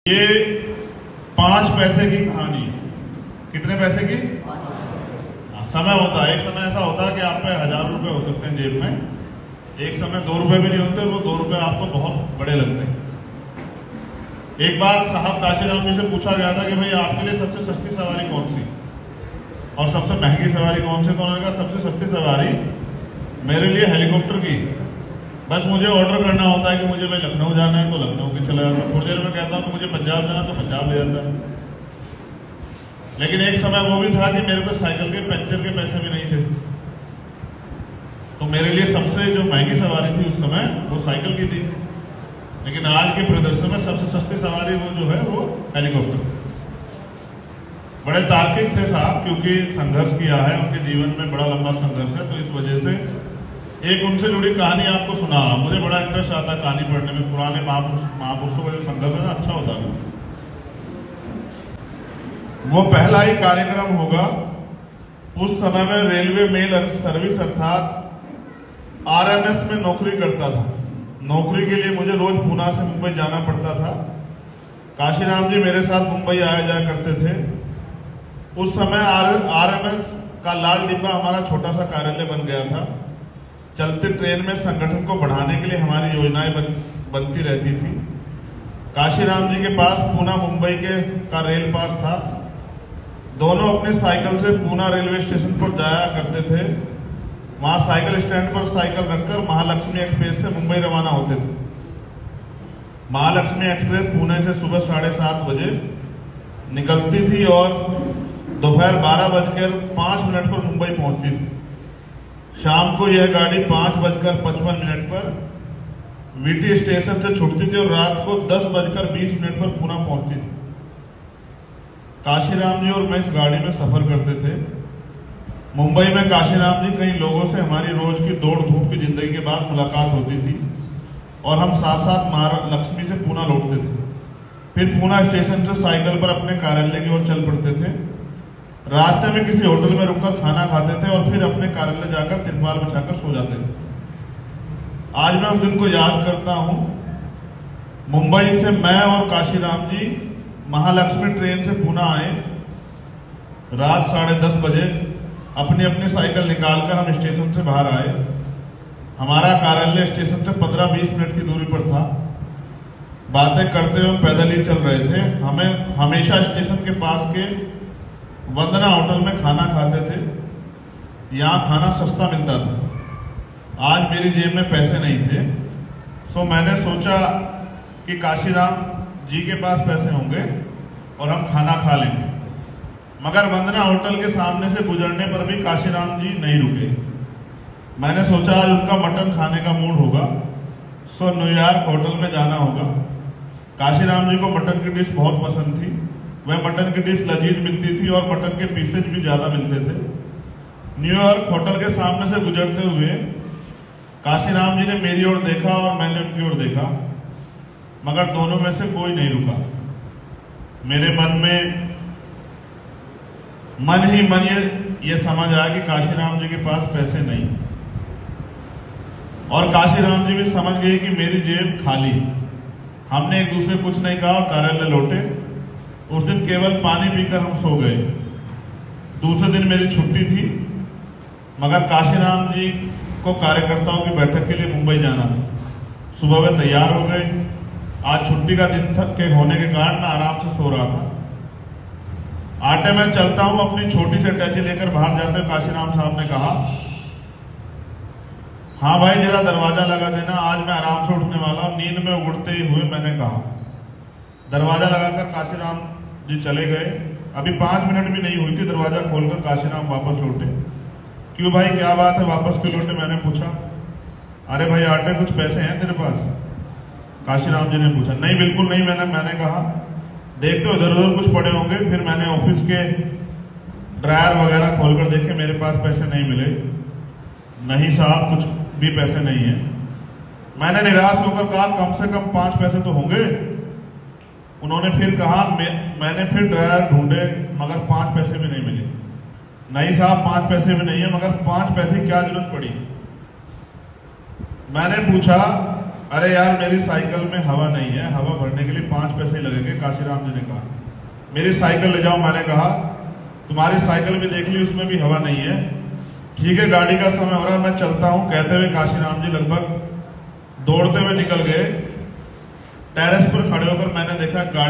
ये 5 पैसे की कहानी। कितने पैसे की? समय होता है, एक समय ऐसा होता है कि आप पे 1000 रुपए हो सकते हैं जेब में, एक समय 2 रुपए भी नहीं होते, वो 2 रुपए आपको बहुत बड़े लगते हैं। एक बार साहब काशीराम जी से पूछा गया था कि भाई आपके लिए सबसे सस्ती सवारी कौन सी और सबसे महंगी सवारी कौन सी, तो उन्होंने कहा सबसे सस्ती सवारी मेरे लिए हेलीकॉप्टर की। बस मुझे ऑर्डर करना होता है कि मुझे भाई लखनऊ जाना है तो लखनऊ के चला जाता हूँ, थोड़ी देर में कहता हूँ कि मुझे पंजाब जाना तो पंजाब ले जाता है। लेकिन एक समय वो भी था कि मेरे पास साइकिल के पंचर के पैसे भी नहीं थे, तो मेरे लिए सबसे जो महंगी सवारी थी उस समय वो साइकिल की थी। लेकिन आज के परिदृश्य में सबसे सस्ती सवारी वो जो है वो हेलीकॉप्टर। बड़े तार्किक थे साहब, क्योंकि संघर्ष किया है, उनके जीवन में बड़ा लंबा संघर्ष है, तो इस वजह से एक उनसे जुड़ी कहानी आपको सुना रहा हूं। मुझे बड़ा इंटरेस्ट आता है कहानी पढ़ने में, पुराने महापुरुषों का जो संघर्ष है ना, अच्छा होता है। वो पहला ही कार्यक्रम होगा। उस समय में रेलवे मेल सर्विस अर्थात आरएमएस में नौकरी करता था। नौकरी के लिए मुझे रोज पूना से मुंबई जाना पड़ता था। काशीराम जी मेरे साथ मुंबई आया जाया करते थे। उस समय आरएमएस का लाल डिब्बा हमारा छोटा सा कार्यालय बन गया था। चलते ट्रेन में संगठन को बढ़ाने के लिए हमारी योजनाएं बनती रहती थी। काशीराम जी के पास पूना मुंबई का रेल पास था। दोनों अपने साइकिल से पूना रेलवे स्टेशन पर जाया करते थे। वहां साइकिल स्टैंड पर साइकिल रखकर महालक्ष्मी एक्सप्रेस से मुंबई रवाना होते थे। महालक्ष्मी एक्सप्रेस पुणे से सुबह 7:30 बजे निकलती थी और दोपहर 12:05 पर मुंबई पहुंचती थी। शाम को यह गाड़ी 5:55 पर वीटी स्टेशन से छूटती थी और रात को 10:20 पर पुणे पहुंचती थी। काशीराम जी और मैं इस गाड़ी में सफर करते थे। मुंबई में काशीराम जी कई लोगों से हमारी रोज की दौड़ धूप की जिंदगी के बाद मुलाकात होती थी और हम साथ साथ महालक्ष्मी से पुणे लौटते थे। फिर पुणे स्टेशन से साइकिल पर अपने कार्यालय की ओर चल पड़ते थे। रास्ते में किसी होटल में रुककर खाना खाते थे और फिर अपने कार्यालय जाकर तिरपाल बिछाकर सो जाते थे। आज मैं उस दिन को याद करता हूं। मुंबई से मैं और काशीराम जी महालक्ष्मी ट्रेन से पुणे आए। रात 10:30 बजे अपनी अपनी साइकिल निकालकर हम स्टेशन से बाहर आए। हमारा कार्यालय स्टेशन से 15-20 मिनट की दूरी पर था। बातें करते हुए पैदल ही चल रहे थे। हमें हमेशा स्टेशन के पास के वंदना होटल में खाना खाते थे। यहाँ खाना सस्ता मिलता था। आज मेरी जेब में पैसे नहीं थे, सो मैंने सोचा कि काशीराम जी के पास पैसे होंगे और हम खाना खा लेंगे। मगर वंदना होटल के सामने से गुजरने पर भी काशीराम जी नहीं रुके। मैंने सोचा आज उनका मटन खाने का मूड होगा, सो न्यूयॉर्क होटल में जाना होगा। काशीराम जी को मटन की डिश बहुत पसंद थी। वह मटन की डिश लजीज मिलती थी और मटन के पीसेज भी ज्यादा मिलते थे। न्यूयॉर्क होटल के सामने से गुजरते हुए काशीराम जी ने मेरी ओर देखा और मैंने उनकी ओर देखा, मगर दोनों में से कोई नहीं रुका। मेरे मन ही मन ये समझ आया कि काशीराम जी के पास पैसे नहीं, और काशीराम जी भी समझ गए कि मेरी जेब खाली। हमने एक दूसरे कुछ नहीं कहा और कार्यालय लौटे। उस दिन केवल पानी पीकर हम सो गए। दूसरे दिन मेरी छुट्टी थी, मगर काशीराम जी को कार्यकर्ताओं की बैठक के लिए मुंबई जाना था। सुबह वे तैयार हो गए। आज छुट्टी का दिन के होने के कारण मैं आराम से सो रहा था। आटे में चलता हूं, अपनी छोटी सी अटैची लेकर बाहर जाते हुए काशीराम साहब ने कहा, हाँ भाई जरा दरवाजा लगा देना, आज मैं आराम से उठने वाला हूं। नींद में उड़ते ही हुए मैंने कहा। दरवाजा लगाकर काशीराम जी चले गए। अभी 5 मिनट भी नहीं हुई थी, दरवाजा खोलकर काशीराम वापस लौटे। क्यों भाई क्या बात है, वापस क्यों लौटे? मैंने पूछा। अरे भाई आटे कुछ पैसे हैं तेरे पास? काशीराम जी ने पूछा। नहीं बिल्कुल नहीं, मैंने कहा। देखते हो इधर उधर कुछ पड़े होंगे। फिर मैंने ऑफिस के ड्रायर वगैरह खोलकर देखे, मेरे पास पैसे नहीं मिले। नहीं साहब कुछ भी पैसे नहीं है। मैंने निराश होकर कहा कम से कम 5 पैसे तो होंगे। उन्होंने फिर कहा, मैंने फिर ड्रायर ढूंढे मगर 5 पैसे भी नहीं मिले। नहीं साहब 5 पैसे भी नहीं है, मगर 5 पैसे क्या जरूरत पड़ी? मैंने पूछा अरे यार मेरी साइकिल में हवा नहीं है, हवा भरने के लिए 5 पैसे लगेंगे, काशीराम जी ने कहा। मेरी साइकिल ले जाओ, मैंने कहा तुम्हारी साइकिल भी देख ली, उसमें भी हवा नहीं है। ठीक है गाड़ी का समय हो रहा है, मैं चलता हूं, कहते हुए काशीराम जी लगभग दौड़ते हुए निकल गए। टेरेस पर खड़े होकर मैंने देखा गाड़ी